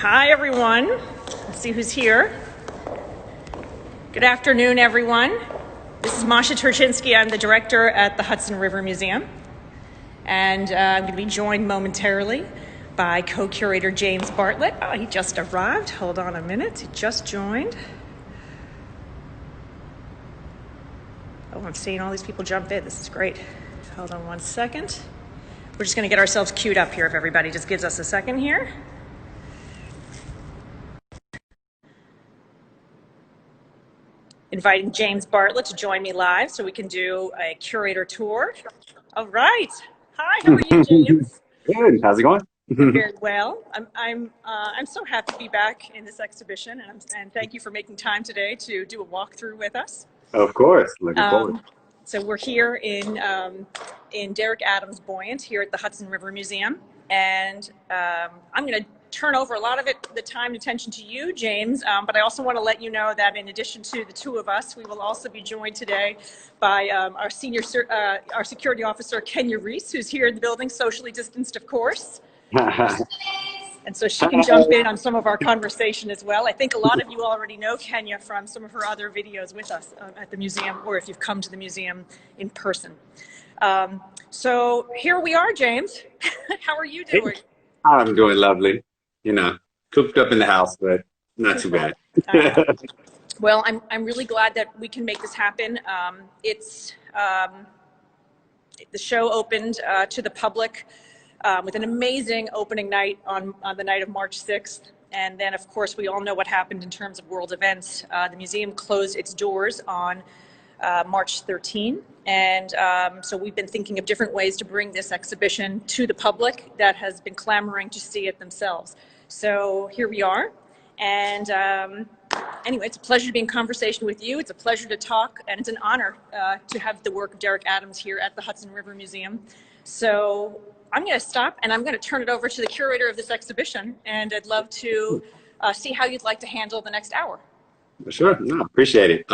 Hi, everyone. Let's see who's here. Good afternoon, everyone. This is Masha Turchinsky. I'm the director at the Hudson River Museum. And I'm going to be joined momentarily by co-curator James Bartlett. Oh, he just arrived. Hold on a minute. He just joined. Oh, I'm seeing all these people jump in. This is great. Hold on one second. We're just going to get ourselves queued up here if everybody just gives us a second here. Inviting James Bartlett to join me live so we can do a curator tour. All right. Hi, how are you, James? Good. How's it going? Very well. I'm so happy to be back in this exhibition, and thank you for making time today to do a walkthrough with us. Of course. Looking forward. So we're here in Derrick Adams' Buoyant here at the Hudson River Museum, and I'm going to turn over a lot of the time and attention to you, James, but I also want to let you know that in addition to the two of us, we will also be joined today by our security officer, Kenya Reese, who's here in the building, socially distanced, of course. And so she can jump in on some of our conversation as well. I think a lot of you already know Kenya from some of her other videos with us at the museum, or if you've come to the museum in person. So here we are, James. How are you doing? I'm doing lovely. You know, cooped up in the house, but not too bad. Well, I'm really glad that we can make this happen. The show opened to the public with an amazing opening night on the night of March 6th. And then, of course, we all know what happened in terms of world events. The museum closed its doors on March 13. And so we've been thinking of different ways to bring this exhibition to the public that has been clamoring to see it themselves. So here we are. And anyway, it's a pleasure to be in conversation with you. It's a pleasure to talk, and it's an honor to have the work of Derrick Adams here at the Hudson River Museum. So I'm going to stop, and I'm going to turn it over to the curator of this exhibition, and I'd love to see how you'd like to handle the next hour. Sure. No, appreciate it.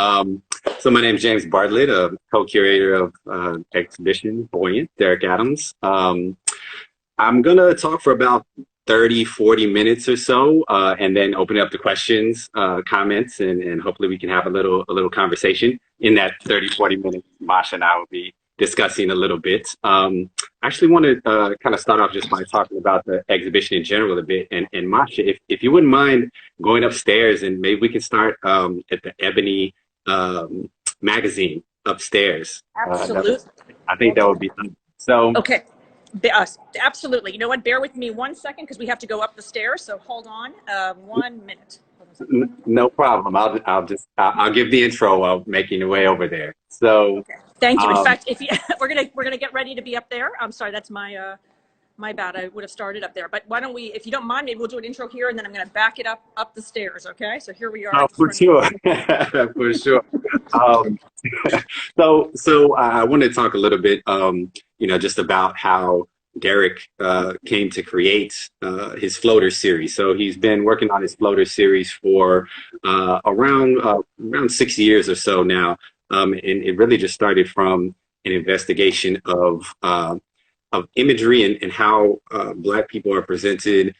So my name is James Bartlett, a co-curator of exhibition Buoyant, Derrick Adams. I'm going to talk for about 30-40 minutes or so, and then open it up to questions, comments, and hopefully we can have a little conversation. In that 30-40 minutes, Masha and I will be discussing a little bit. I actually want to kind of start off just by talking about the exhibition in general a bit. And Masha, if you wouldn't mind going upstairs, and maybe we can start at the Ebony magazine upstairs. Absolutely. I think that would be fun. So. Okay. Absolutely. You know what? Bear with me 1 second because we have to go up the stairs. So hold on 1 minute. No problem. I'll give the intro while making your way over there. So. Okay. Thank you. In fact, if you, we're gonna get ready to be up there. I'm sorry, that's my bad. I would have started up there. But why don't we, if you don't mind, maybe we'll do an intro here, and then I'm going to back it up the stairs. Okay. So here we are. Oh, for sure. For sure. So I want to talk a little bit, just about how Derrick came to create his floater series. So he's been working on his floater series for around 6 years or so now. And it really just started from an investigation of imagery and how Black people are presented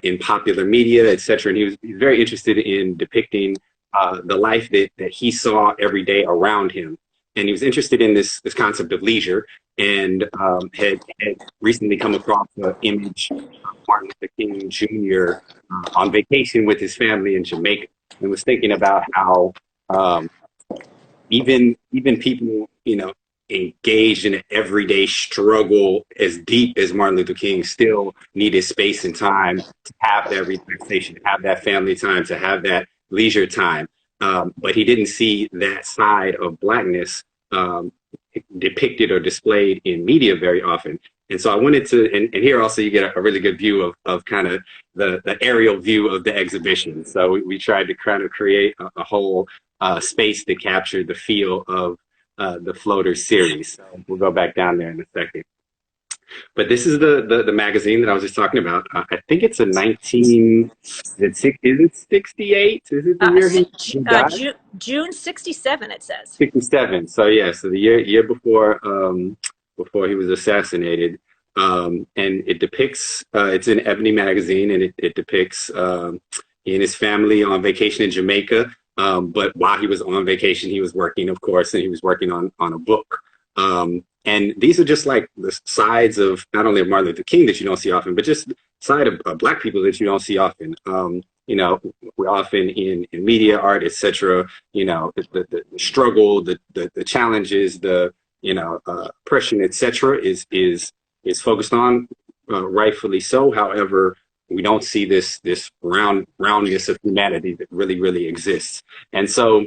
in popular media, etc. And he was very interested in depicting the life that he saw every day around him. And he was interested in this concept of leisure, and had recently come across the image of Martin Luther King Jr. On vacation with his family in Jamaica, and was thinking about how even people, engaged in an everyday struggle as deep as Martin Luther King still needed space and time to have that relaxation, to have that family time, to have that leisure time. But he didn't see that side of Blackness depicted or displayed in media very often. And so I wanted to, and here also you get a really good view of kind of the aerial view of the exhibition. So we tried to kind of create a whole space that captured the feel of the floater series. So we'll go back down there in a second. But this is the magazine that I was just talking about. I think it's a 19, is it 68? Is it the year he died? June 67, it says. 67. So yeah, so the year before he was assassinated. And it depicts, it's in Ebony magazine, and it depicts he and his family on vacation in Jamaica. But while he was on vacation, he was working, of course, and he was working on a book. And these are just like the sides of not only of Martin Luther King that you don't see often, but just side of Black people that you don't see often. You know, we're often in media, art, etc. You know, the struggle, the challenges, the oppression, etc. is focused on, rightfully so. However, we don't see this roundness of humanity that really exists. And so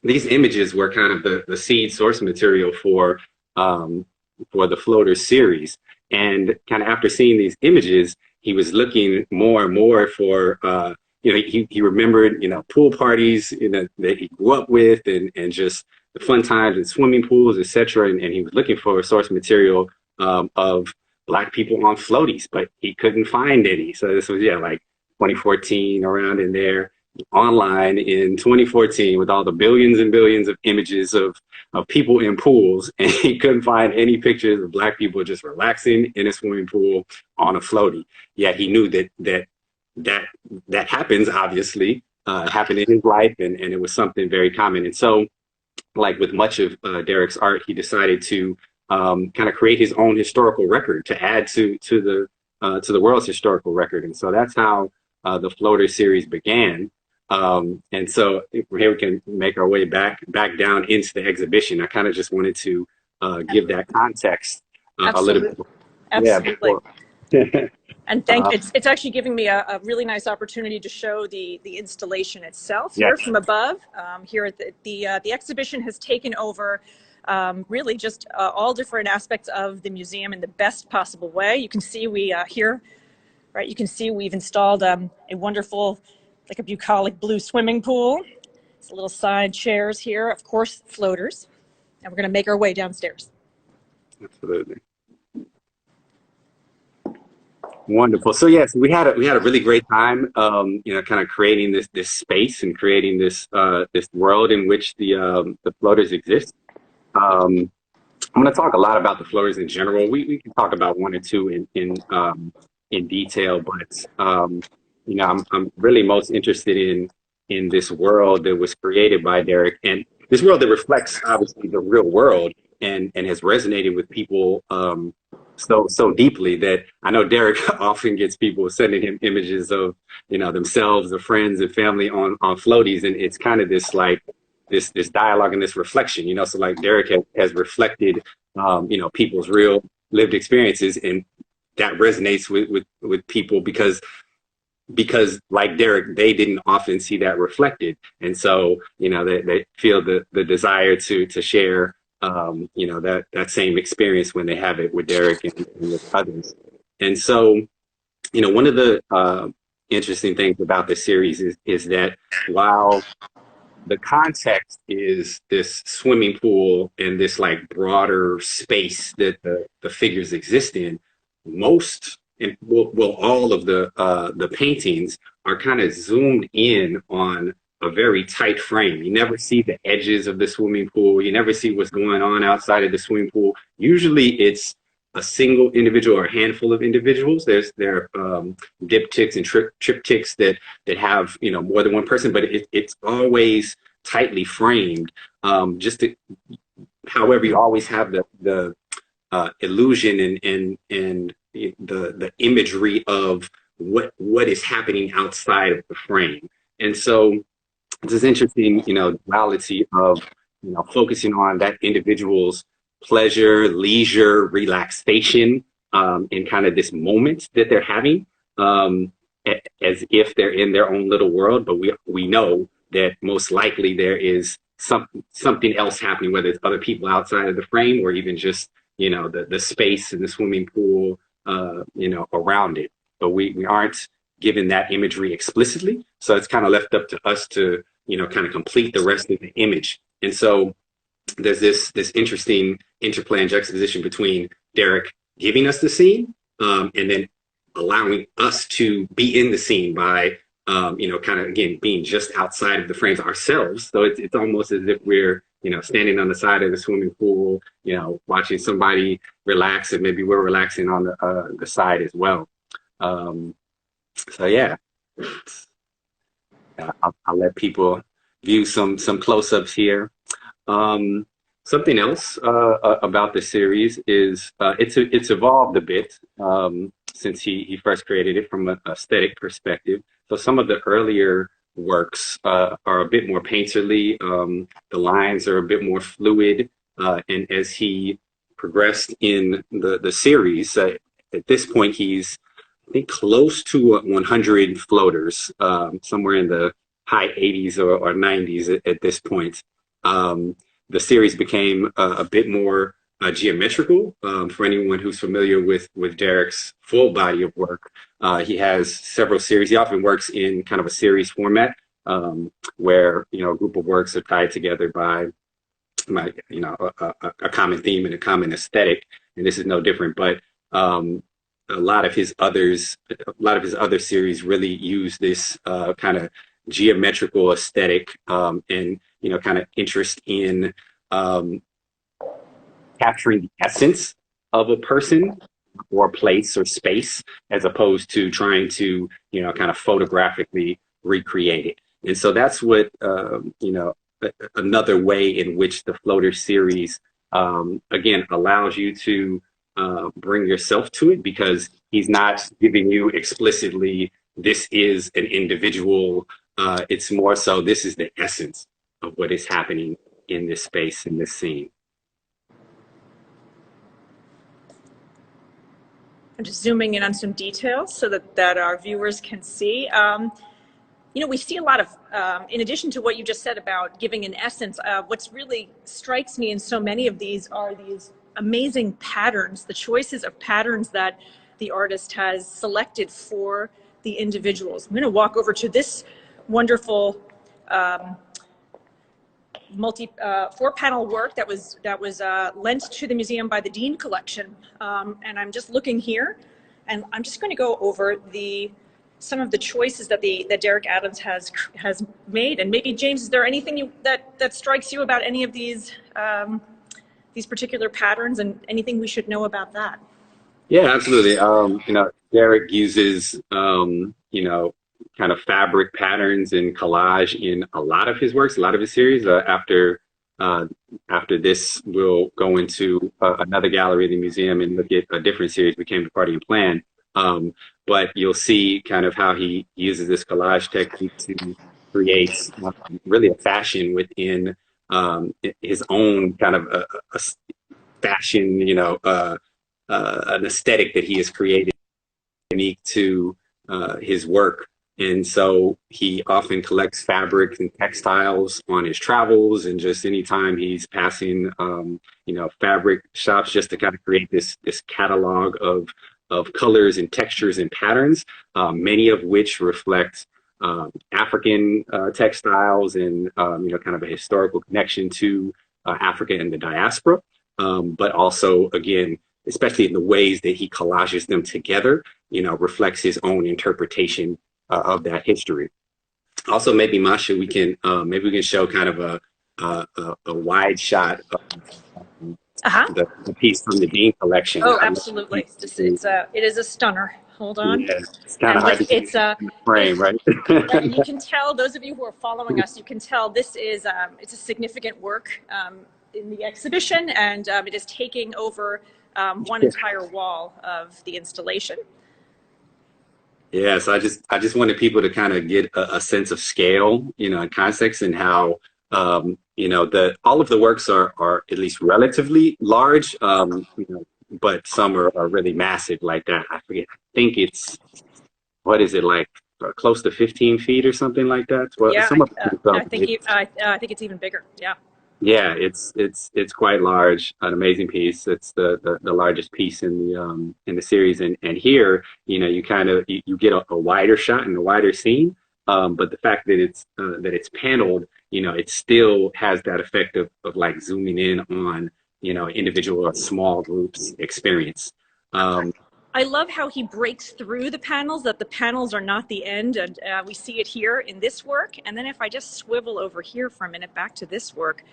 these images were kind of the seed source material for the Floaters series. And kind of after seeing these images, he was looking more and more for he remembered pool parties that he grew up with, and just the fun times in swimming pools, etc. And he was looking for source material of Black people on floaties, but he couldn't find any. So this was like 2014, around in there, online in 2014, with all the billions and billions of images of people in pools, and he couldn't find any pictures of Black people just relaxing in a swimming pool on a floaty. Yet he knew that happens, obviously, happened in his life, and it was something very common. And so, like with much of Derrick's art, he decided to kind of create his own historical record to add to the world's historical record. And so that's how the Floater series began. And so here we can make our way back down into the exhibition. I kind of just wanted to give that context a little bit. Absolutely. Yeah, and it's actually giving me a really nice opportunity to show the installation itself here from above. Here at the exhibition has taken over really just all different aspects of the museum in the best possible way. You can see you can see we've installed a wonderful, like a bucolic blue swimming pool. It's little side chairs here, of course, floaters. And we're going to make our way downstairs. Absolutely. Wonderful. So yes, we had a really great time, kind of creating this space and creating this world in which the floaters exist. I'm going to talk a lot about the floaters in general. We can talk about one or two in detail, but I'm really most interested in this world that was created by Derrick, and this world that reflects obviously the real world and has resonated with people so deeply that I know Derrick often gets people sending him images of themselves or friends and family on floaties, and it's kind of this like this dialogue and this reflection, so like Derrick has reflected people's real lived experiences, and that resonates with people because like Derrick, they didn't often see that reflected, and so they feel the desire to share that same experience when they have it with Derrick and with others. And so one of the interesting things about this series is that while the context is this swimming pool and this like broader space that the figures exist in, most and all of the paintings are kind of zoomed in on a very tight frame. You never see the edges of the swimming pool. You never see what's going on outside of the swimming pool. Usually it's a single individual or a handful of individuals. There are diptychs and triptychs that have more than one person, but it's always tightly framed. However, you always have the illusion and the imagery of what is happening outside of the frame. And so it's this interesting duality of focusing on that individual's pleasure, leisure, relaxation, in kind of this moment that they're having, as if they're in their own little world. But we know that most likely there is something else happening, whether it's other people outside of the frame or even just the space in the swimming pool around it. But we aren't given that imagery explicitly, so it's kind of left up to us to kind of complete the rest of the image. And so there's this interesting interplay and juxtaposition between Derrick giving us the scene, and then allowing us to be in the scene by kind of again being just outside of the frames ourselves. So it's almost as if we're standing on the side of the swimming pool, watching somebody relax, and maybe we're relaxing on the side as well. So yeah, I'll let people view some close-ups here. Something else about the series is it's evolved a bit since he first created it from an aesthetic perspective. So some of the earlier works are a bit more painterly. The lines are a bit more fluid, and as he progressed in the series, at this point he's I think close to 100 floaters, somewhere in the high 80s or 90s at this point. The series became a bit more geometrical. For anyone who's familiar with Derrick's full body of work, he has several series. He often works in kind of a series format, where a group of works are tied together by a common theme and a common aesthetic. And this is no different. But a lot of his other series really use this kind of geometrical aesthetic, and kind of interest in capturing the essence of a person or place or space, as opposed to trying to kind of photographically recreate it. And so that's what another way in which the Floater series again allows you to bring yourself to it, because he's not giving you explicitly this is an individual. It's more so this is the essence of what is happening in this space, in this scene. I'm just zooming in on some details so that our viewers can see. We see a lot of, in addition to what you just said about giving an essence, what's really strikes me in so many of these are these amazing patterns, the choices of patterns that the artist has selected for the individuals. I'm going to walk over to this wonderful four-panel work that was lent to the museum by the Dean Collection, and I'm just looking here, and I'm just going to go over some of the choices that Derrick Adams has made. And maybe, James, is there anything that strikes you about any of these particular patterns, and anything we should know about that? Yeah, absolutely. Derrick uses kind of fabric patterns and collage in a lot of his works, a lot of his series. After this, we'll go into another gallery in the museum and look at a different series, Became the Party and Plan. But you'll see kind of how he uses this collage technique to create really a fashion within his own kind of a fashion, an aesthetic that he has created unique to his work. And so he often collects fabrics and textiles on his travels, and just anytime he's passing, fabric shops, just to kind of create this catalog of colors and textures and patterns, many of which reflect African textiles and kind of a historical connection to Africa and the diaspora, but also, again, especially in the ways that he collages them together, reflects his own interpretation of that history. Also, maybe Masha, we can show kind of a wide shot of the piece from the Dean Collection. Oh, absolutely! It is a stunner. Hold on. Yeah, it's kind of hard to see in the frame, right? You can tell, those of you who are following us, you can tell this is it's a significant work in the exhibition, and it is taking over one entire wall of the installation. Yeah, so I just wanted people to kind of get a sense of scale, and context, and how all of the works are at least relatively large, but some are really massive like that. I forget. I think it's, what is it, like close to 15 feet or something like that? Well, yeah, I think it's even bigger. Yeah. Yeah, it's quite large, an amazing piece. It's the largest piece in the series, and here you get a wider shot and a wider scene, but the fact that it's paneled, it still has that effect of like zooming in on individual or small groups experience. I love how he breaks through the panels, that the panels are not the end, and we see it here in this work. And then if I just swivel over here for a minute back to this work,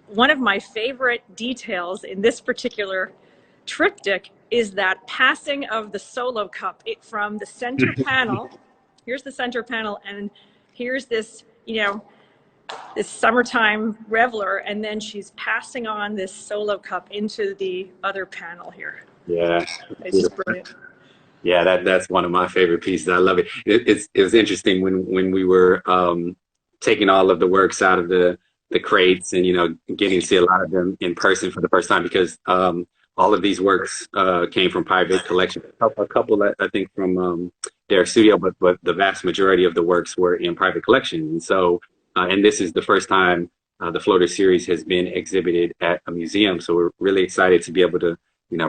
one of my favorite details in this particular triptych is that passing of the solo cup from the center panel. Here's the center panel, and here's this, this summertime reveler, and then she's passing on this solo cup into the other panel here. Yeah, it's just brilliant. Yeah, that's one of my favorite pieces. I love it. It was interesting when we were taking all of the works out of the crates and getting to see a lot of them in person for the first time, because all of these works came from private collection. A couple, I think, from Derrick's studio, but the vast majority of the works were in private collection. And so, and this is the first time the Floater series has been exhibited at a museum. So we're really excited to be able to,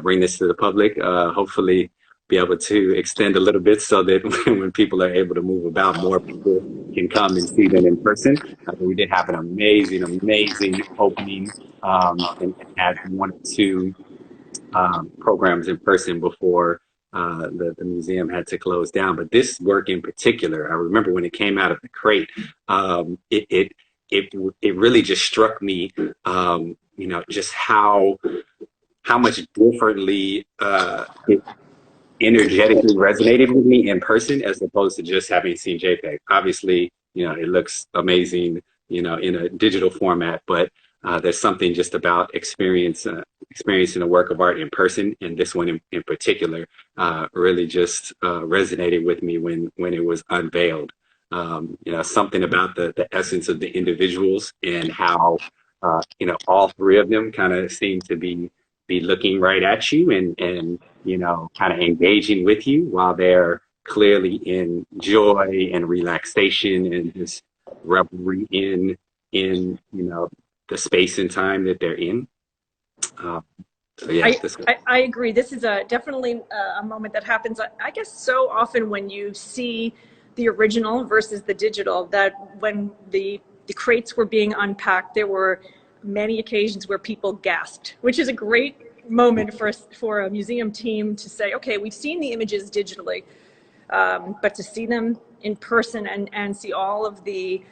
bring this to the public. Hopefully, be able to extend a little bit so that when people are able to move about, more people can come and see them in person. We did have an amazing opening and had 1 or 2 programs in person before the museum had to close down. But this work in particular, I remember when it came out of the crate, it really just struck me, just how much differently it energetically resonated with me in person as opposed to just having seen JPEG. Obviously, it looks amazing, in a digital format, but there's something just about experiencing a work of art in person, and this one in particular really just resonated with me when it was unveiled. Something about the essence of the individuals and how all 3 of them kind of seem to be looking right at you and kind of engaging with you while they're clearly in joy and relaxation and just revelry in the space and time that they're in. So yeah, I agree. This is definitely a moment that happens, I guess, so often when you see the original versus the digital, that when the crates were being unpacked, there were many occasions where people gasped, which is a great moment for a museum team to say, okay, we've seen the images digitally, but to see them in person and see all of the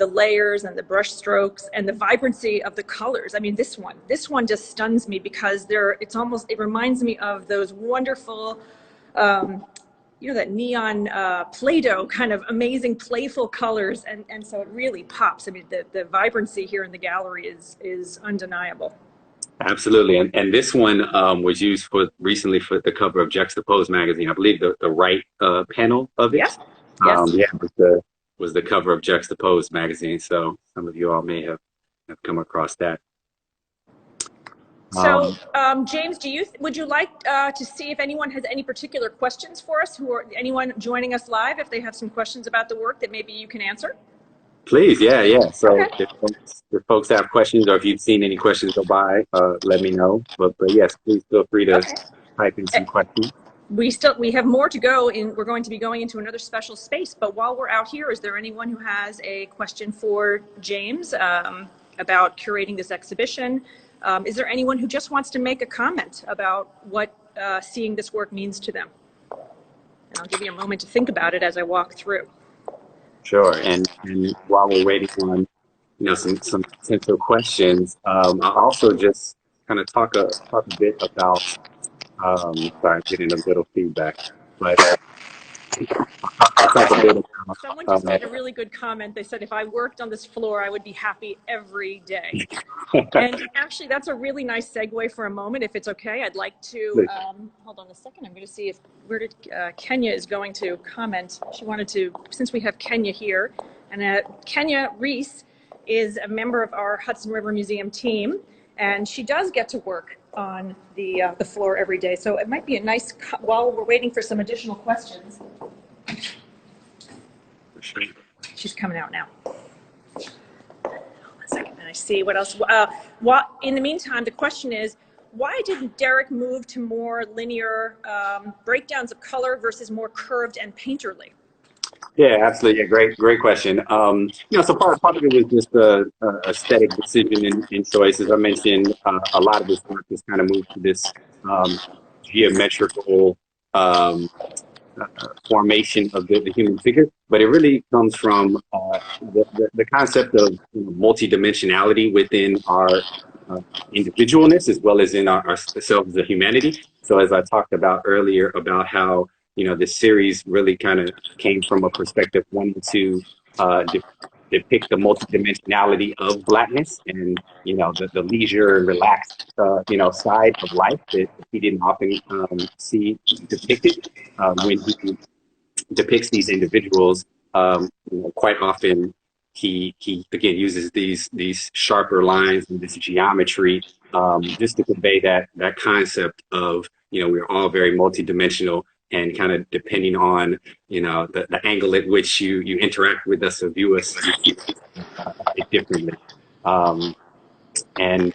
layers and the brush strokes and the vibrancy of the colors. I mean, this one just stuns me because it reminds me of those wonderful, that neon Play-Doh kind of amazing, playful colors. And so it really pops. I mean, the vibrancy here in the gallery is undeniable. Absolutely. And this one was used recently for the cover of Juxtaposed magazine. I believe the right panel of it. Yes. Was the cover of Juxtaposed magazine. So some of you all may have come across that. So, James, would you like to see if anyone has any particular questions for us? Anyone joining us live, if they have some questions about the work that maybe you can answer? Please, yeah. So okay. if folks have questions, or if you've seen any questions go by, let me know. But yes, please feel free to type in some questions. We have more to go we're going to be going into another special space, but while we're out here, is there anyone who has a question for James about curating this exhibition? Is there anyone who just wants to make a comment about what seeing this work means to them? And I'll give you a moment to think about it as I walk through. Sure, and while we're waiting on some potential questions, I'll also just kind of talk a bit about. Sorry, I'm getting a little feedback, but I'll talk a bit about. Someone just made a really good comment. They said, if I worked on this floor, I would be happy every day. And actually, that's a really nice segue for a moment, if it's okay. I'd like to, hold on a second. I'm going to see Kenya is going to comment. She wanted to, since we have Kenya here, and Kenya Reese is a member of our Hudson River Museum team, and she does get to work on the floor every day. So it might be a nice, while we're waiting for some additional questions. She's coming out now. Hold on a second, and I see what else. In the meantime, the question is, why didn't Derrick move to more linear breakdowns of color versus more curved and painterly? Yeah, absolutely. Yeah, great question. So part of it was just a aesthetic decision and choice. As I mentioned, a lot of this work has kind of moved to this geometrical formation of the human figure, but it really comes from the concept of multidimensionality within our individualness as well as in ourselves as humanity. So as I talked about earlier about how, this series really kind of came from a perspective wanting to depict the multidimensionality of Blackness and, the leisure and relaxed, side of life that he didn't often see depicted when he depicts these individuals. Quite often he again uses these sharper lines and this geometry just to convey that concept of we're all very multidimensional and kind of depending on the angle at which you interact with us or view us differently. And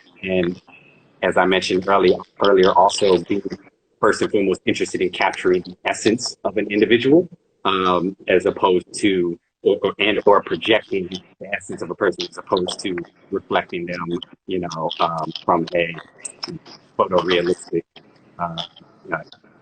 as I mentioned earlier, also being first and foremost interested in capturing the essence of an individual, as opposed to or projecting the essence of a person, as opposed to reflecting them, from a photorealistic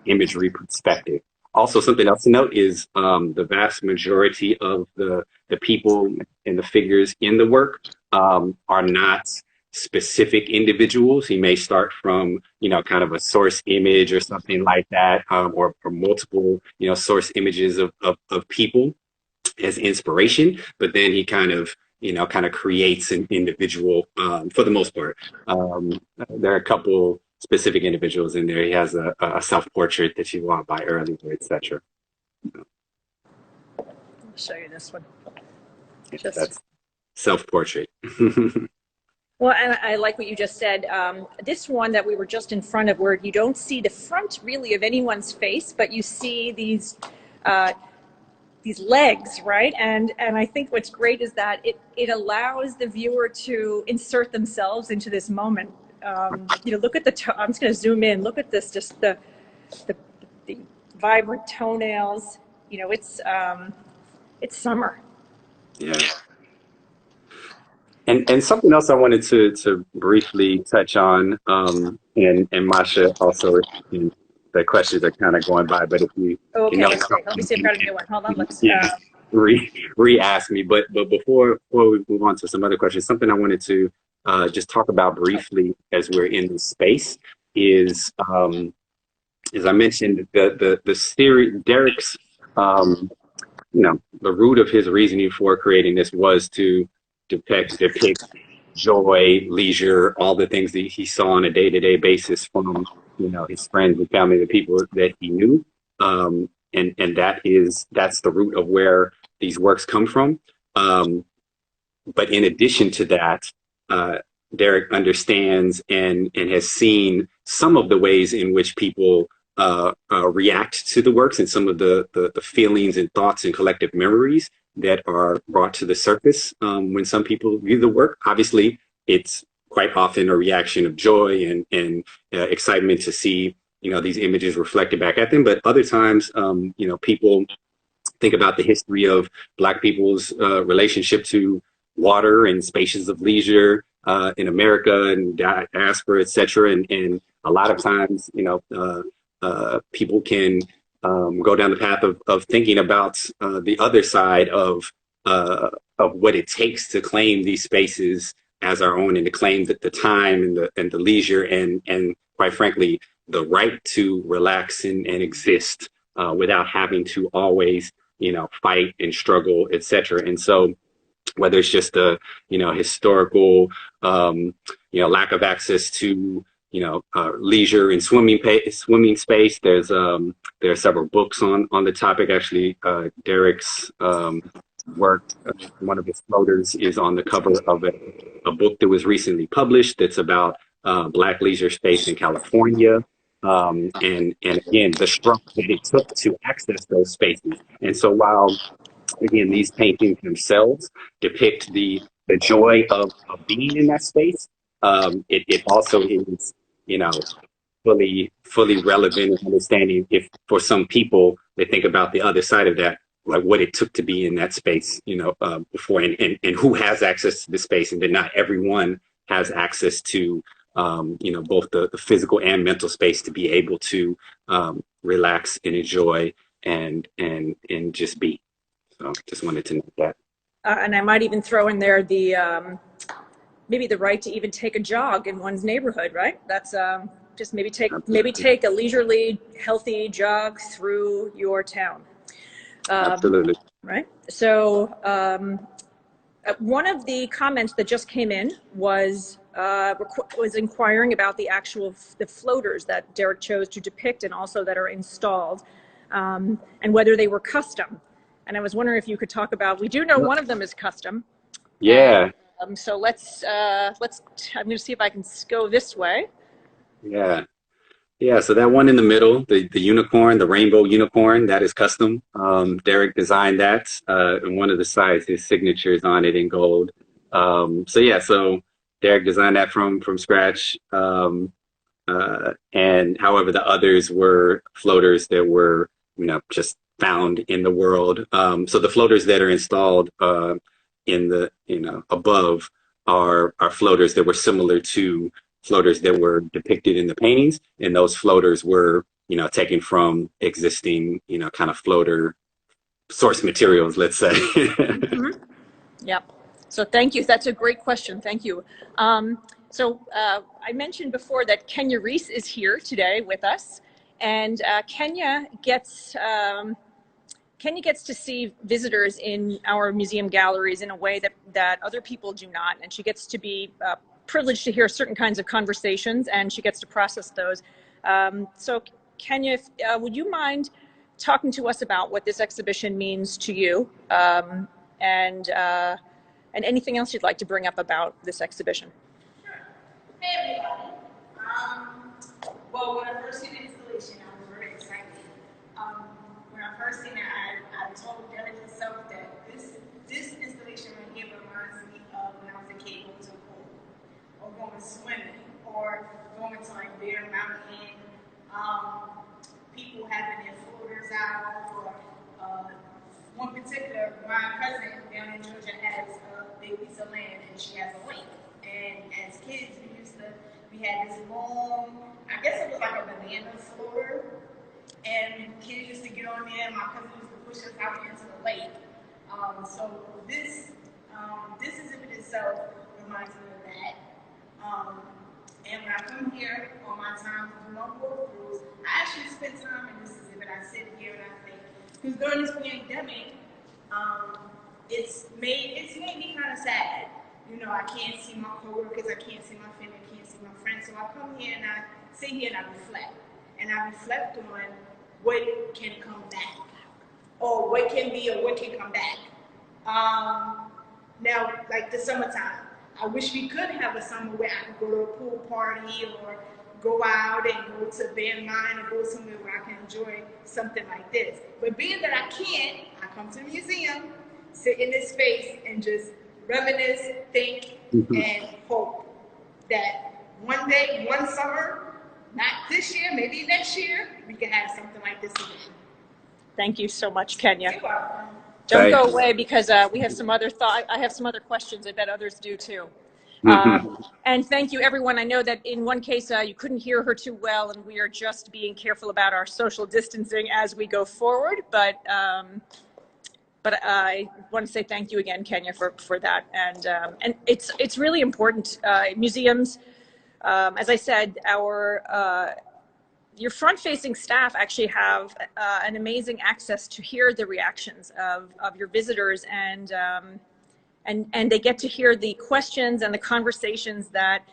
imagery perspective. Also, something else to note is the vast majority of the people and the figures in the work are not specific individuals. He may start from, kind of a source image or something like that, or multiple, source images of people as inspiration, but then he kind of creates an individual for the most part. There are a couple specific individuals in there. He has a self-portrait that you walked by earlier, etc. I'll show you this one. That's self-portrait. Well, and I like what you just said. This one that we were just in front of, where you don't see the front really of anyone's face, but you see these legs, right? And I think what's great is that it allows the viewer to insert themselves into this moment. Look at I'm just going to zoom in. Look at this, just the vibrant toenails. It's summer. Yeah. And something else I wanted to briefly touch on, and Masha also, the questions are kind of going by, but if you let me see if I've got a new one. Hold on, let's re-ask me. But before we move on to some other questions, something I wanted to just talk about briefly as we're in this space is, as I mentioned, the theory, Derrick's, the root of his reasoning for creating this was to depict joy, leisure, all the things that he saw on a day-to-day basis from his friends and family, the people that he knew, and that's the root of where these works come from. But in addition to that, Derrick understands and has seen some of the ways in which people react to the works and some of the feelings and thoughts and collective memories that are brought to the surface when some people view the work. Obviously, it's quite often a reaction of joy and excitement to see these images reflected back at them. But other times, people think about the history of Black people's relationship to water and spaces of leisure in America and diaspora, etc. And a lot of times, people can go down the path of thinking about the other side of what it takes to claim these spaces as our own and to claim that the time and the leisure and quite frankly the right to relax and exist without having to always fight and struggle, etc. And so whether it's just a historical lack of access to leisure and swimming space. There are several books on the topic. Actually, Derrick's work, one of his floaters, is on the cover of a book that was recently published that's about Black leisure space in California. And again, the struggle that it took to access those spaces. And so while, again, these paintings themselves depict the joy of being in that space, it also is, fully relevant in understanding if for some people they think about the other side of that, like what it took to be in that space, before and who has access to the space, and that not everyone has access to, both the physical and mental space to be able to relax and enjoy and just be. So just wanted to note that. And I might even throw in there the maybe the right to even take a jog in one's neighborhood, right? That's just maybe take a leisurely, healthy jog through your town. Absolutely. Right. So one of the comments that just came in was inquiring about the floaters that Derrick chose to depict and also that are installed, and whether they were custom. And I was wondering if you could talk about. We do know one of them is custom. Yeah. And, so let's. I'm going to see if I can go this way. Yeah. Yeah, so that one in the middle, the unicorn, the rainbow unicorn, that is custom. Derrick designed that, and one of the sides, his signature is on it in gold. So yeah, so Derrick designed that from scratch. And however, the others were floaters that were, just found in the world. So the floaters that are installed in the, above are floaters that were similar to floaters that were depicted in the paintings, and those floaters were, taken from existing, kind of floater source materials, let's say. Mm-hmm. Yep. So thank you. That's a great question. Thank you. So I mentioned before that Kenya Reese is here today with us, and Kenya gets to see visitors in our museum galleries in a way that other people do not, and she gets to be privileged to hear certain kinds of conversations, and she gets to process those. So Kenya, would you mind talking to us about what this exhibition means to you, and anything else you'd like to bring up about this exhibition? Sure. Hey everybody. Well, when I first seen the installation, I was very excited. When I first seen it, I told Derrick himself that this installation right here reminds me of when I was a kid going to the pool, or going swimming, or going to like Bear Mountain. People having their floaters out, or one particular, my cousin down in Georgia has a big piece of land and she has a lake. And as kids, we had this long, I guess it was like a banana floater, and kids used to get on there, and my cousin used to push us out into the lake. So this exhibit itself reminds me of that. And when I come here on my time to do my walkthroughs, I actually spend time in this exhibit. I sit here and I think, because during this pandemic, it's made me kind of sad. I can't see my coworkers, I can't see my family, I can't see my friends. So I come here and I sit here and I reflect. And I reflect on what can come back, or what can be, or what can come back. Now, like the summertime, I wish we could have a summer where I could go to a pool party, or go out and go to Van Mine, or go somewhere where I can enjoy something like this. But being that I can't, I come to the museum, sit in this space, and just reminisce, think, and hope that one day, one summer, not this year, maybe next year, we can have something like this again. Thank you so much, Kenya. You're welcome. Don't go away, because we have some other I have some other questions. I bet others do too. And thank you, everyone. I know that in one case you couldn't hear her too well, and we are just being careful about our social distancing as we go forward. But I want to say thank you again, Kenya, for that. And it's really important. Museums, as I said, your front-facing staff actually have an amazing access to hear the reactions of your visitors, and they get to hear the questions and the conversations that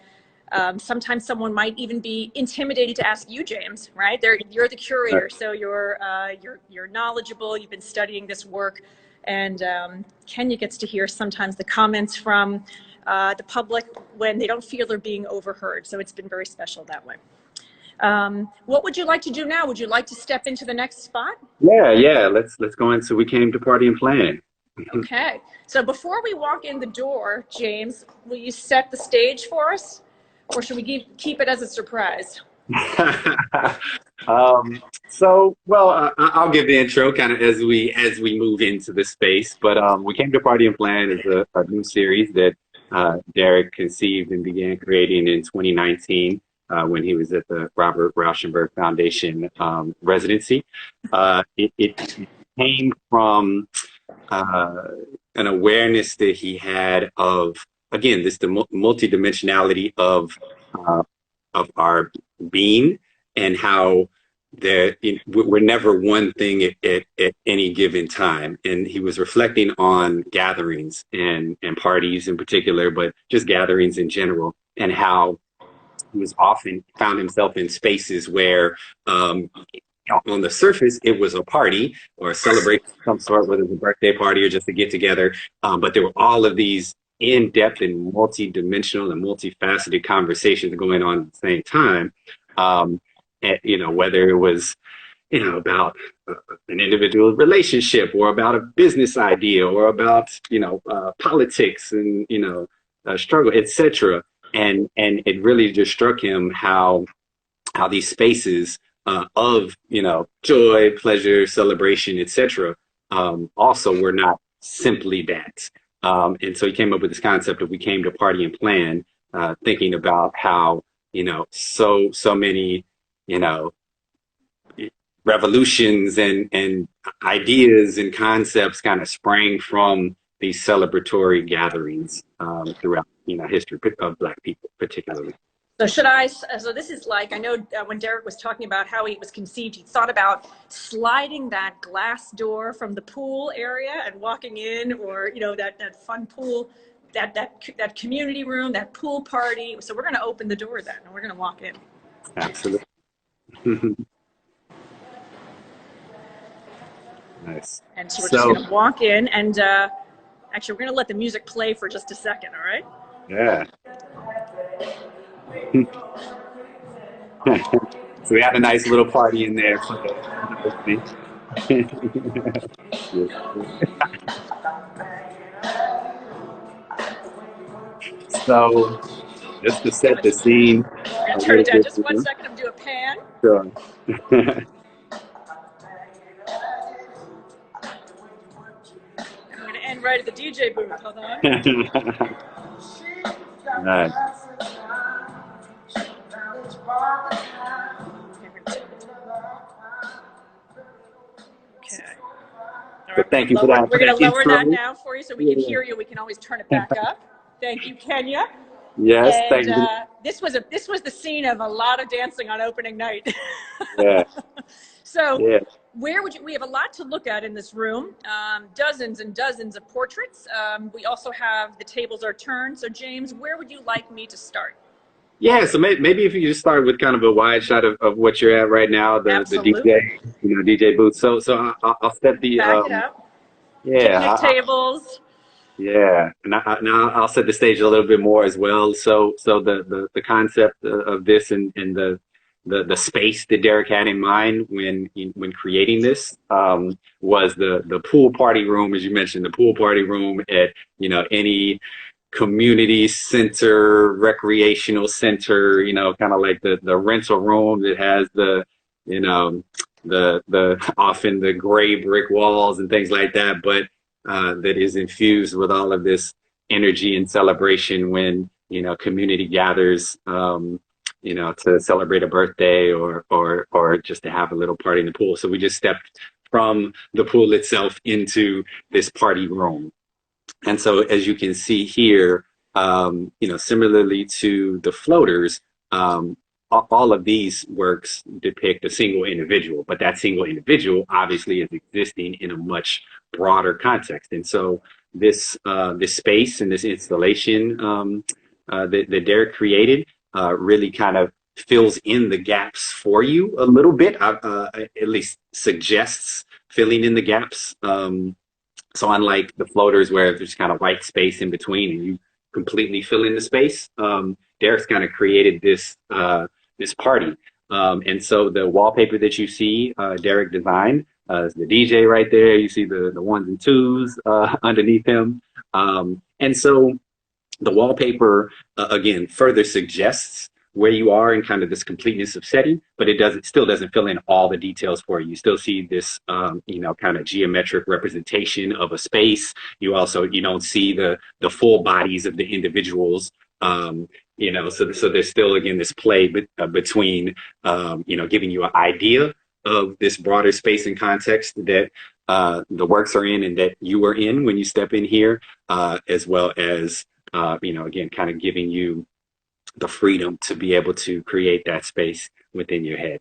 sometimes someone might even be intimidated to ask you, James. Right? You're the curator, so you're knowledgeable. You've been studying this work, and Kenya gets to hear sometimes the comments from the public when they don't feel they're being overheard. So it's been very special that way. What would you like to do now? Would you like to step into the next spot? Yeah. Let's go into We Came to Party and Plan. Okay. So before we walk in the door, James, will you set the stage for us, or should we keep it as a surprise? I'll give the intro kind of as we move into the space. But We Came to Party and Plan is a new series that Derrick conceived and began creating in 2019. when he was at the Robert Rauschenberg Foundation residency. It came from an awareness that he had of, again, this the multidimensionality of our being, and how we're never one thing at any given time. And he was reflecting on gatherings and parties in particular, but just gatherings in general, and how he was often found himself in spaces where on the surface it was a party or a celebration of some sort, whether it was a birthday party or just a get together, but there were all of these in-depth and multi-dimensional and multifaceted conversations going on at the same time. Whether it was, about an individual relationship, or about a business idea, or about, politics and, struggle, etc. And it really just struck him how these spaces of, joy, pleasure, celebration, etc. Also were not simply that. And so he came up with this concept of we came to party and plan, thinking about how, so many, revolutions and ideas and concepts kind of sprang from these celebratory gatherings throughout, history of Black people, particularly. So this is like, I know when Derrick was talking about how he was conceived, he thought about sliding that glass door from the pool area and walking in, or, that fun pool, that community room, that pool party. So we're going to open the door then, and we're going to walk in. Absolutely. Nice. And so we're just going to walk in, and actually we're going to let the music play for just a second, all right? Yeah. So we had a nice little party in there for the So just to set the scene. I'm going to turn it down just 1 second. I'm going to do a pan. Sure. I'm going to end right at the DJ booth. Hold on. Right. Okay. All right, thank you for that. We're going to lower that now for you so we can hear you. We can always turn it back up. Thank you, Kenya. Yes, and, thank you. This was the scene of a lot of dancing on opening night. Yeah. So yeah. We have a lot to look at in this room, dozens and dozens of portraits. We also have the tables are turned. So James, where would you like me to start? Yeah, so maybe if you just start with kind of a wide shot of what you're at right now, the DJ, DJ booth. So I'll set the back it up. Yeah, picnic tables. Yeah, now I'll set the stage a little bit more as well. So the concept of this and the space that Derrick had in mind when creating this was the pool party room, as you mentioned, the pool party room at any community center, recreational center, kind of like the rental room that has the often the gray brick walls and things like that, but that is infused with all of this energy and celebration when community gathers to celebrate a birthday or just to have a little party in the pool. So we just stepped from the pool itself into this party room. And so as you can see here, similarly to the floaters, all of these works depict a single individual, but that single individual obviously is existing in a much broader context. And so this space and this installation that Derrick created really kind of fills in the gaps for you a little bit, at least suggests filling in the gaps. So unlike the floaters where there's kind of white space in between and you completely fill in the space, Derrick's kind of created this party. And so the wallpaper that you see Derrick designed is the DJ right there. You see the ones and twos underneath him. And so the wallpaper, again, further suggests where you are in kind of this completeness of setting, but it still doesn't fill in all the details for you. You still see this, kind of geometric representation of a space. You don't see the full bodies of the individuals So there's still, again, this play between, giving you an idea of this broader space and context that the works are in and that you are in when you step in here, as well as, again, kind of giving you the freedom to be able to create that space within your head.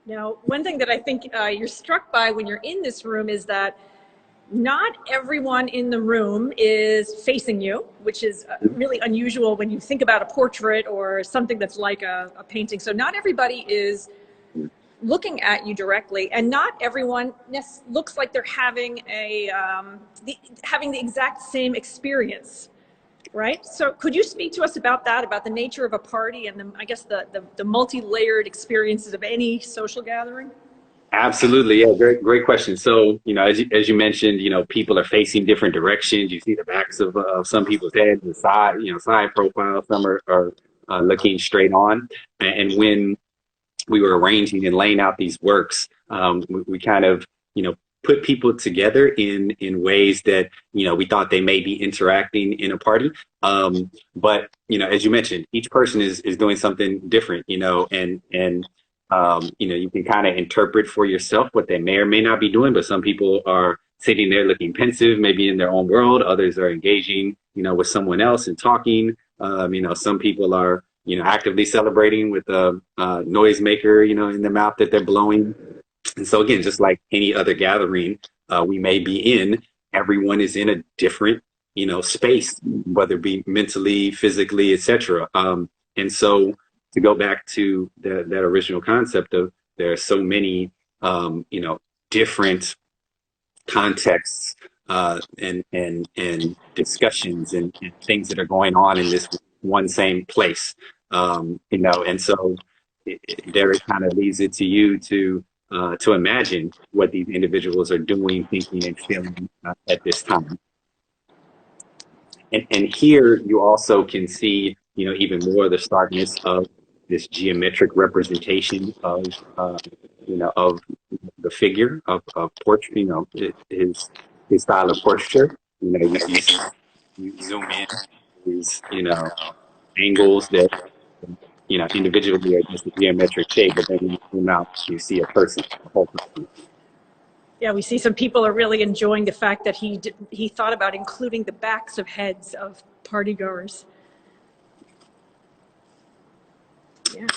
Now, one thing that I think you're struck by when you're in this room is that not everyone in the room is facing you, which is really unusual when you think about a portrait or something that's like a painting. So not everybody is looking at you directly, and not everyone looks like they're having having the exact same experience, right? So could you speak to us about that, about the nature of a party and I guess the multi-layered experiences of any social gathering? Absolutely. Yeah. Great question. So, as you mentioned, people are facing different directions. You see the backs of some people's heads, the side profile. Some are looking straight on. And when we were arranging and laying out these works, we kind of, put people together in ways that, we thought they may be interacting in a party. But, as you mentioned, each person is doing something different, and you can kind of interpret for yourself what they may or may not be doing, but some people are sitting there looking pensive, maybe in their own world. Others are engaging, with someone else and talking. Some people are, actively celebrating with a noisemaker, in their mouth that they're blowing. And so again, just like any other gathering we may be in, everyone is in a different, space, whether it be mentally, physically, etc. And so to go back to that original concept of there are so many, different contexts and discussions and things that are going on in this one same place, and so Derrick kind of leaves it to you to imagine what these individuals are doing, thinking, and feeling at this time. And here you also can see, even more of the starkness of this geometric representation of, of the figure of portrait, his style of portraiture. You zoom in, these, angles that, individually are just a geometric shape, but then when you zoom out, you see a person, a whole person. Yeah, we see some people are really enjoying the fact that he thought about including the backs of heads of partygoers.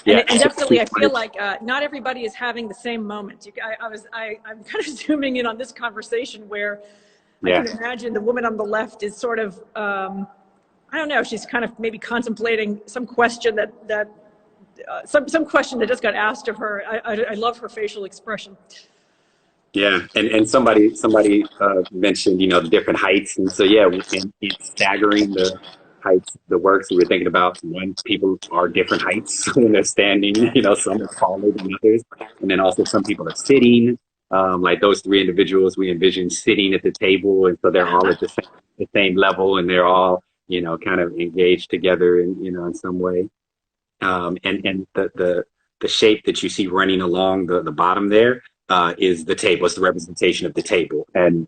Yeah. And definitely, I feel like not everybody is having the same moment. I'm kind of zooming in on this conversation where I can imagine the woman on the left is sort of, I don't know, she's kind of maybe contemplating some question some question that just got asked of her. I love her facial expression. Yeah, and somebody mentioned, the different heights, and so it's staggering the heights, the works we were thinking about. When people are different heights when they're standing, some are taller than others, and then also some people are sitting. Like those three individuals we envisioned sitting at the table, and so they're all at the same level, and they're all kind of engaged together in some way. And the shape that you see running along the bottom there is the table. It's the representation of the table, and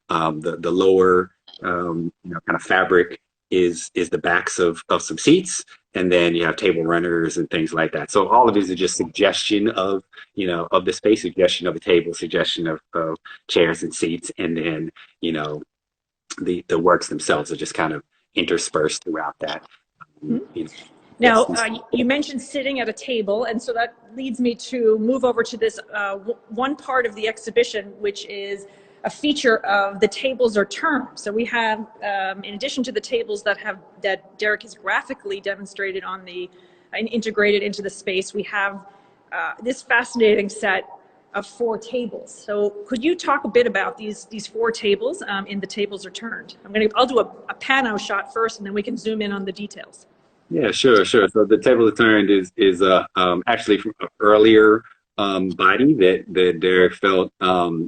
the lower kind of fabric is the backs of some seats, and then you have table runners and things like that. So all of these are just suggestion of of the space, suggestion of a table, suggestion of chairs and seats, and then the works themselves are just kind of interspersed throughout that. Now, you mentioned sitting at a table, and so that leads me to move over to this one part of the exhibition, which is a feature of the tables are turned. So we have, in addition to the tables that Derrick has graphically demonstrated and integrated into the space, we have this fascinating set of 4 tables. So could you talk a bit about these 4 tables in the tables are turned? I'll do a pano shot first, and then we can zoom in on the details. Yeah, sure. So the table of turned is actually from an earlier body that Derrick felt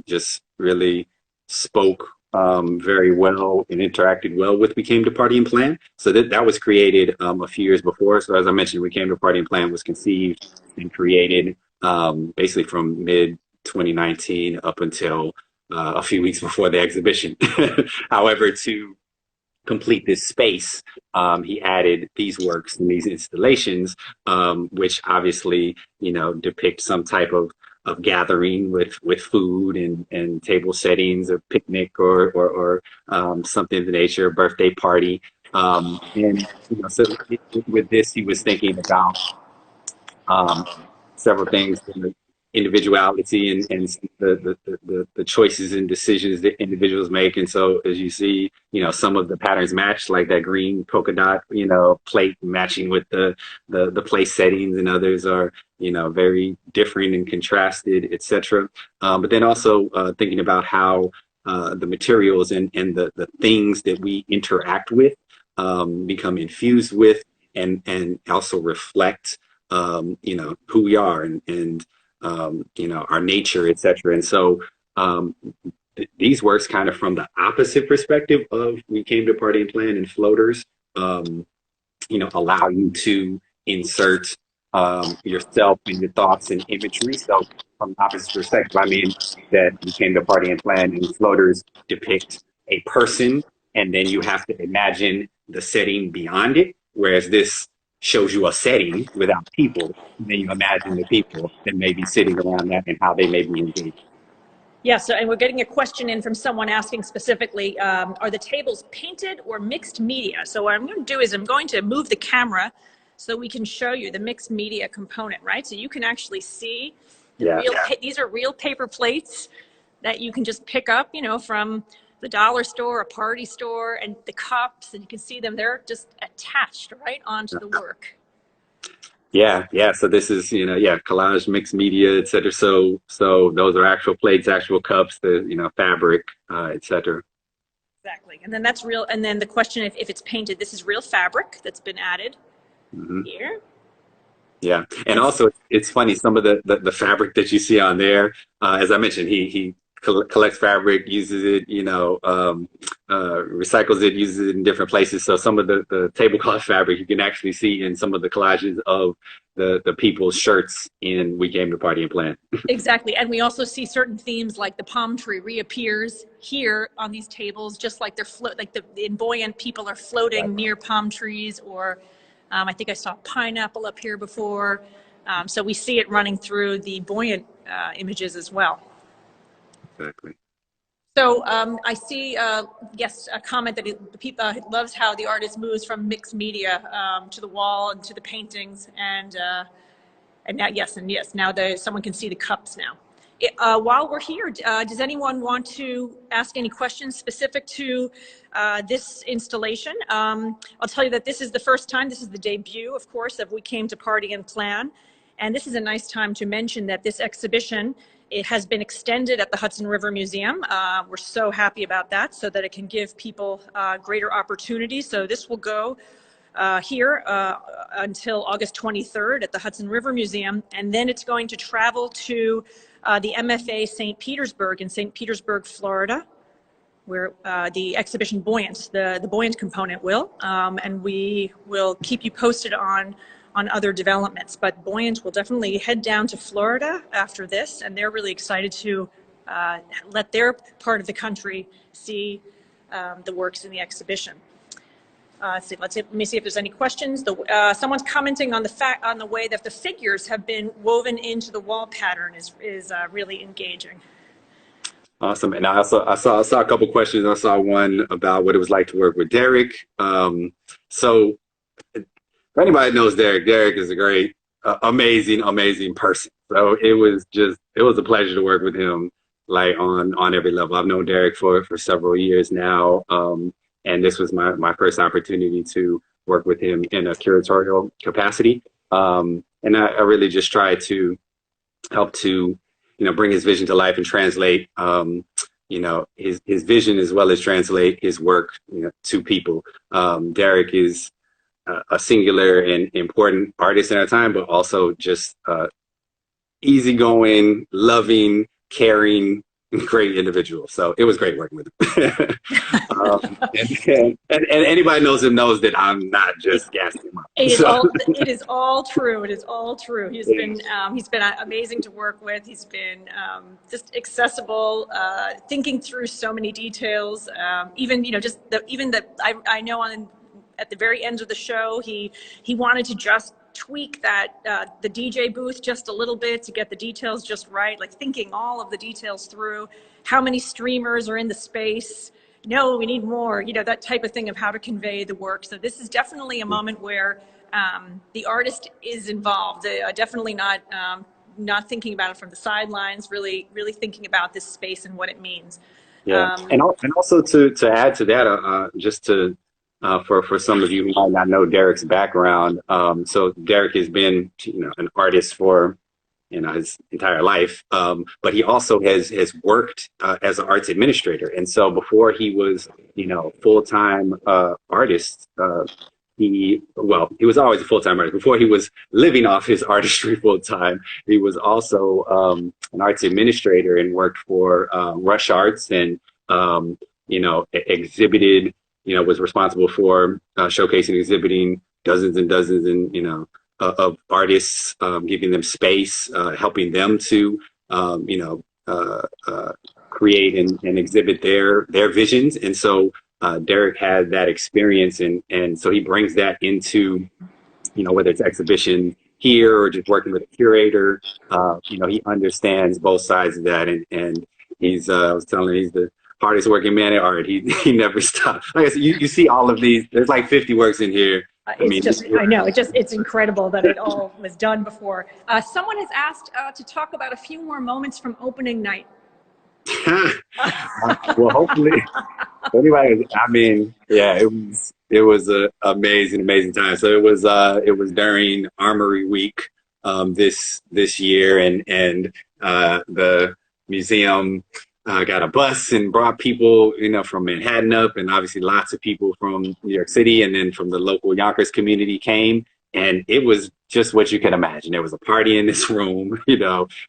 just really spoke very well and interacted well with We Came to Party and Plan. So that was created a few years before. So as I mentioned, We Came to Party and Plan was conceived and created basically from mid 2019 up until a few weeks before the exhibition. However, to complete this space, he added these works and these installations, which obviously, depict some type of gathering with food and table settings, a picnic or something of the nature, a birthday party. So with this, he was thinking about um, several things, individuality and the choices and decisions that individuals make. And so as you see, some of the patterns match, like that green polka dot, plate matching with the place settings, and others are, very different and contrasted, etc. But then also thinking about how the materials and the things that we interact with become infused with and also reflect who we are and our nature, etc. And so these works kind of from the opposite perspective of We Came to Party and Plan and Floaters, allow you to insert yourself and your thoughts and imagery. So from the opposite perspective, I mean that We Came to Party and Plan and Floaters depict a person, and then you have to imagine the setting beyond it, whereas this shows you a setting without people, and then you imagine the people that may be sitting around that and how they may be engaged. Yeah, so, and we're getting a question in from someone asking specifically, are the tables painted or mixed media? So what I'm going to do is I'm going to move the camera so we can show you the mixed media component, right? So you can actually see these are real paper plates that you can just pick up, from the dollar store, a party store, and the cups, and you can see them, they're just attached right onto the work. Yeah. So this is, collage, mixed media, et cetera. So those are actual plates, actual cups, the, fabric, et cetera. Exactly. And then that's real. And then the question, if it's painted, this is real fabric that's been added here. Yeah. And also it's funny, some of the fabric that you see on there, as I mentioned, he collects fabric, uses it, recycles it, uses it in different places. So some of the tablecloth fabric you can actually see in some of the collages of the people's shirts in We Came to Party and Plan. Exactly. And we also see certain themes, like the palm tree reappears here on these tables, just like they're in Buoyant, people are floating near palm trees, or I think I saw pineapple up here before. So we see it running through the Buoyant images as well. Exactly. So I see, a comment that loves how the artist moves from mixed media to the wall and to the paintings, and now, now someone can see the cups now. While we're here, does anyone want to ask any questions specific to this installation? I'll tell you that this is the first time, this is the debut, of course, of We Came to Party and Plan. And this is a nice time to mention that this exhibition, it has been extended at the Hudson River Museum. We're so happy about that, so that it can give people greater opportunities. So this will go here until August 23rd at the Hudson River Museum, and then it's going to travel to the MFA St. Petersburg in St. Petersburg, Florida, where the exhibition Buoyant, the Buoyant component will, and we will keep you posted on other developments. But Buoyant will definitely head down to Florida after this, and they're really excited to let their part of the country see the works in the exhibition. Let me see if there's any questions. Someone's commenting on the way that the figures have been woven into the wall pattern is really engaging. Awesome. And I saw a couple questions. I saw one about what it was like to work with Derrick. So if anybody knows Derrick is a great, amazing person. So it was a pleasure to work with him, like on every level. I've known Derrick for several years now. And this was my first opportunity to work with him in a curatorial capacity. And I really just tried to help to, bring his vision to life and translate, his vision, as well as translate his work, to people. Derrick is a singular and important artist in our time, but also just easygoing, loving, caring, great individual. So it was great working with him. And anybody knows him knows that I'm not just gassing him up. It is all true. It is all true. He's been amazing to work with. He's been just accessible, thinking through so many details. Even I know at the very end of the show, he wanted to just tweak that the DJ booth just a little bit to get the details just right, like thinking all of the details through. How many streamers are in the space? No, we need more, that type of thing of how to convey the work. So this is definitely a moment where the artist is involved, definitely not thinking about it from the sidelines, really thinking about this space and what it means. Yeah, and also to add to that, just to for some of you who might not know Derrick's background, so Derrick has been an artist for his entire life, but he also has worked as an arts administrator, and so before he was full-time artist, he was always a full-time artist. Before he was living off his artistry full-time, he was also an arts administrator and worked for Rush Arts and exhibited, was responsible for showcasing and exhibiting dozens and dozens of artists, giving them space, helping them to create and exhibit their visions. And so Derrick had that experience, and so he brings that into whether it's exhibition here or just working with a curator. He understands both sides of that, and he's I was telling him, he's the hardest working man at art. He never stops. Like I said, you see all of these. There's like 50 works in here. I know, it's incredible that it all was done before. Someone has asked to talk about a few more moments from opening night. Well, hopefully, anybody. It was an amazing time. So it was during Armory Week this year, and the museum got a bus and brought people, from Manhattan up, and obviously lots of people from New York City, and then from the local Yonkers community came, and it was just what you can imagine. There was a party in this room,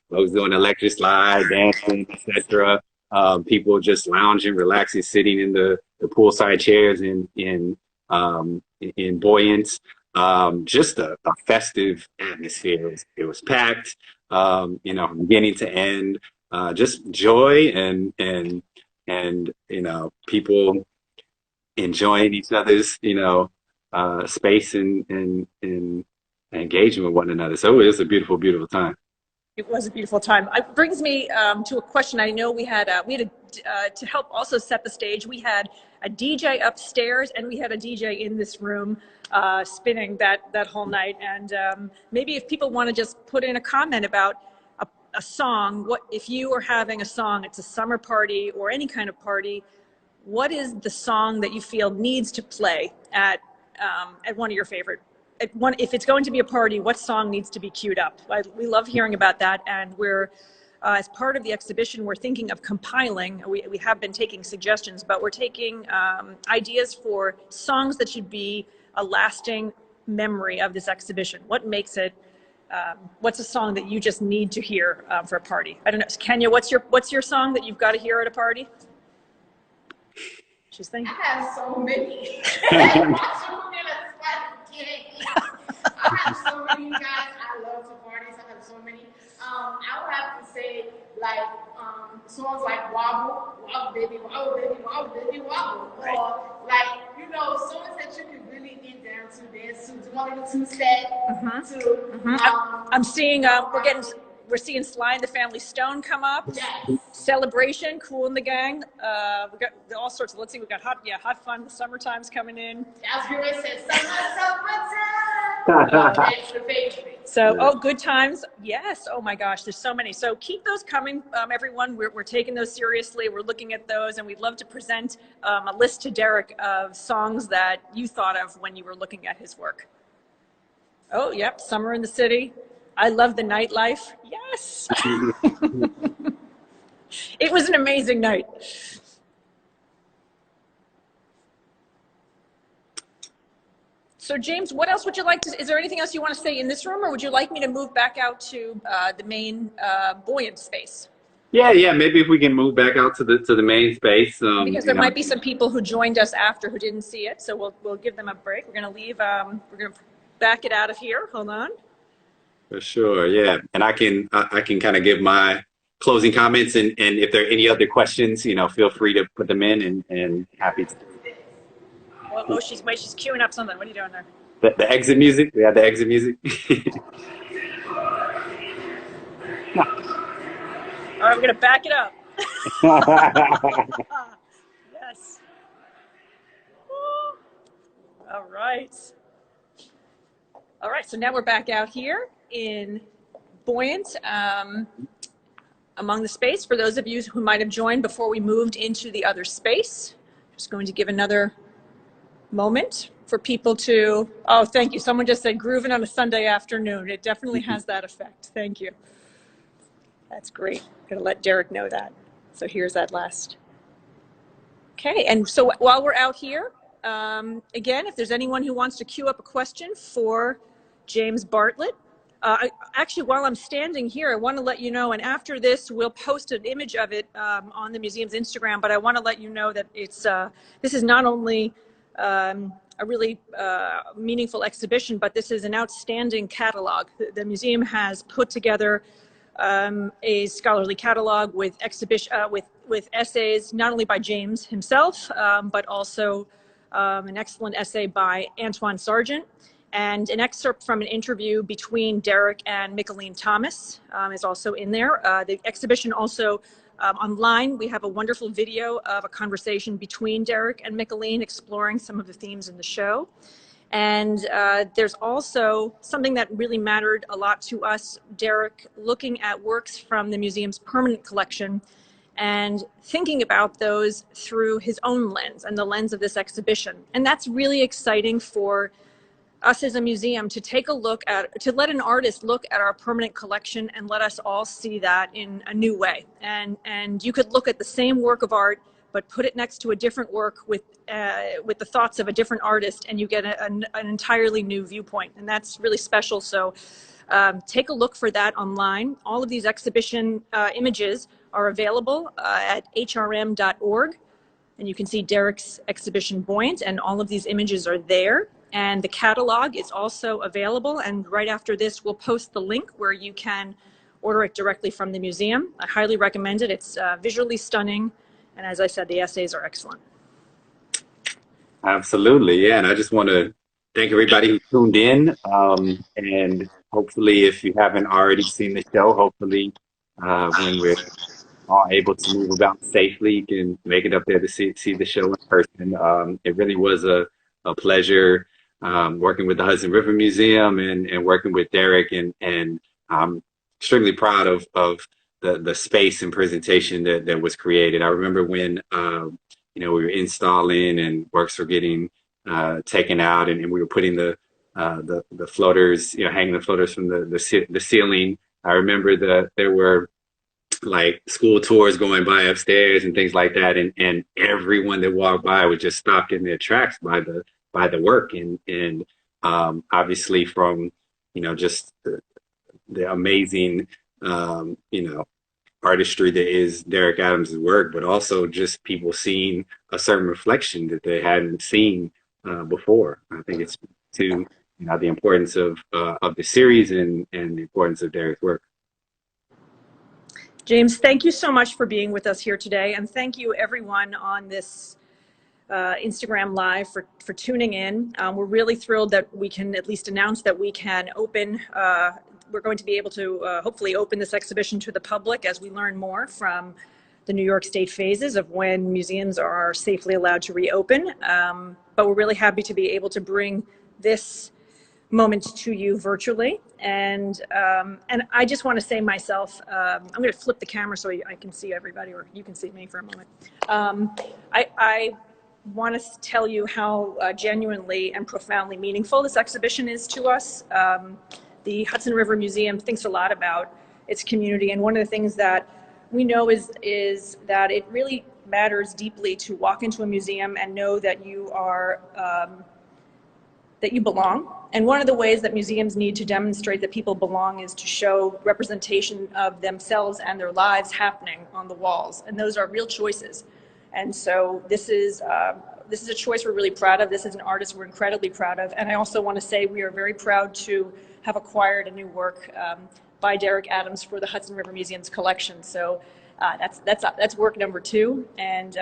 folks doing electric slide, dancing, etc. People just lounging, relaxing, sitting in the poolside chairs in Buoyant. Just a festive atmosphere. It was packed, from beginning to end. Just joy and people enjoying each other's space and engaging with one another. So it was a beautiful time. It was a beautiful time. It brings me to a question. I know we had to help also set the stage. We had a DJ upstairs and we had a DJ in this room spinning that whole night. And maybe if people want to just put in a comment about a song, what if you are having a song, it's a summer party or any kind of party, what is the song that you feel needs to play at one of your favorite, if it's going to be a party, what song needs to be queued up? We love hearing about that, and we're as part of the exhibition, we're thinking of compiling, we have been taking suggestions, but we're taking ideas for songs that should be a lasting memory of this exhibition. What makes it what's a song that you just need to hear for a party? I don't know, Kenya, what's your song that you've got to hear at a party? She's thinking. I have so many. I have so many, guys. I love to parties. I have so many. I would have to say songs like Wobble, Wobble Baby, Wobble Baby, Wobble Baby, Wobble. Right. Or songs that you can really get down to, dance to, do a little two-step. I'm seeing we're seeing Sly and the Family Stone come up. Yes. Celebration, Cool and the Gang. We got all sorts of. Let's see, we got Hot Fun. The summertime's coming in. As Gary said, summertime. That's the favorite. So, Good Times. Yes. Oh my gosh, there's so many. So keep those coming, everyone. We're taking those seriously. We're looking at those, and we'd love to present a list to Derrick of songs that you thought of when you were looking at his work. Oh, yep. Summer in the City. I love the nightlife. Yes. It was an amazing night. So James, what else would you like to, is there anything else you want to say in this room, or would you like me to move back out to the main Buoyant space? Yeah. Maybe if we can move back out to the main space. Because there might be some people who joined us after who didn't see it, so we'll give them a break. We're going to leave. We're going to back it out of here. Hold on. For sure, yeah. And I can kind of give my closing comments, and if there are any other questions, feel free to put them in, and happy to. Oh, she's queuing up something. What are you doing there? The exit music. We have the exit music. All right, we're going to back it up. Yes. All right. All right, so now we're back out here in Buoyant, among the space. For those of you who might have joined before we moved into the other space, just going to give another moment for people to, oh, thank you. Someone just said grooving on a Sunday afternoon. It definitely has that effect. Thank you. That's great. I'm going to let Derrick know that. So here's that last. Okay, and so while we're out here, again, if there's anyone who wants to queue up a question for James Bartlett, actually, while I'm standing here, I want to let you know, and after this, we'll post an image of it on the museum's Instagram, but I want to let you know that it's this is not only a really meaningful exhibition, but this is an outstanding catalog. The museum has put together a scholarly catalog with with essays, not only by James himself, but also an excellent essay by Antoine Sargent, and an excerpt from an interview between Derrick and Micheline Thomas is also in there. The exhibition also online, we have a wonderful video of a conversation between Derrick and Micheline exploring some of the themes in the show. And there's also something that really mattered a lot to us, Derrick, looking at works from the museum's permanent collection and thinking about those through his own lens and the lens of this exhibition. And that's really exciting for us as a museum to take a look at, to let an artist look at our permanent collection and let us all see that in a new way. And you could look at the same work of art, but put it next to a different work with the thoughts of a different artist, and you get an entirely new viewpoint. And that's really special. So take a look for that online. All of these exhibition images are available at hrm.org. And you can see Derrick's exhibition Buoyant, and all of these images are there. And the catalog is also available. And right after this, we'll post the link where you can order it directly from the museum. I highly recommend it. It's visually stunning. And as I said, the essays are excellent. Absolutely, yeah. And I just want to thank everybody who tuned in. And hopefully, if you haven't already seen the show, hopefully when we're all able to move about safely, you can make it up there to see the show in person. It really was a pleasure working with the Hudson River Museum and working with Derrick, and I'm extremely proud of the space and presentation that was created. I remember when we were installing and works were getting taken out, and we were putting the floaters, hanging the floaters from the ceiling. I remember that there were like school tours going by upstairs and things like that, and everyone that walked by was just stopped in their tracks by the work, and obviously from just the amazing artistry that is Derrick Adams' work, but also just people seeing a certain reflection that they hadn't seen before. I think it's to the importance of the series and the importance of Derrick's work. James, thank you so much for being with us here today, and thank you everyone on this Instagram Live for tuning in. We're really thrilled that we can at least announce that we can open, we're going to be able to hopefully open this exhibition to the public as we learn more from the New York State phases of when museums are safely allowed to reopen. But we're really happy to be able to bring this moment to you virtually. And I just want to say myself, I'm going to flip the camera so I can see everybody, or you can see me for a moment. I want to tell you how genuinely and profoundly meaningful this exhibition is to us. The Hudson River Museum thinks a lot about its community, and one of the things that we know is that it really matters deeply to walk into a museum and know that you are that you belong. And one of the ways that museums need to demonstrate that people belong is to show representation of themselves and their lives happening on the walls. And those are real choices. And so this is a choice we're really proud of. This is an artist we're incredibly proud of. And I also want to say we are very proud to have acquired a new work by Derrick Adams for the Hudson River Museum's collection. So that's work number 2. And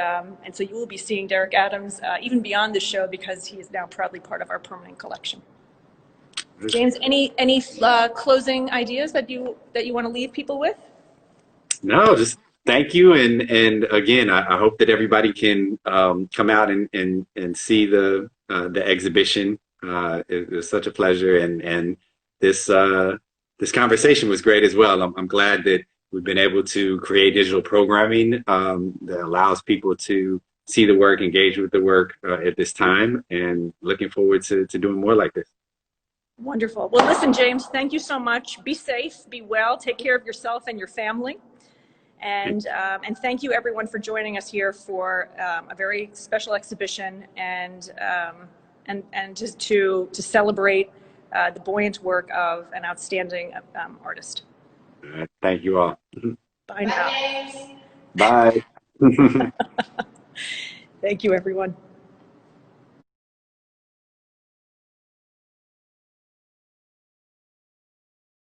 so you will be seeing Derrick Adams even beyond the show, because he is now proudly part of our permanent collection. James, any closing ideas that you want to leave people with? No, just thank you. And again, I hope that everybody can come out and see the exhibition. It was such a pleasure. And this conversation was great as well. I'm glad that we've been able to create digital programming that allows people to see the work, engage with the work at this time, and looking forward to doing more like this. Wonderful. Well, listen, James, thank you so much. Be safe, be well, take care of yourself and your family. And thank you everyone for joining us here for a very special exhibition and just to celebrate the Buoyant work of an outstanding artist. Thank you all. Bye now. Bye. Thank you, everyone.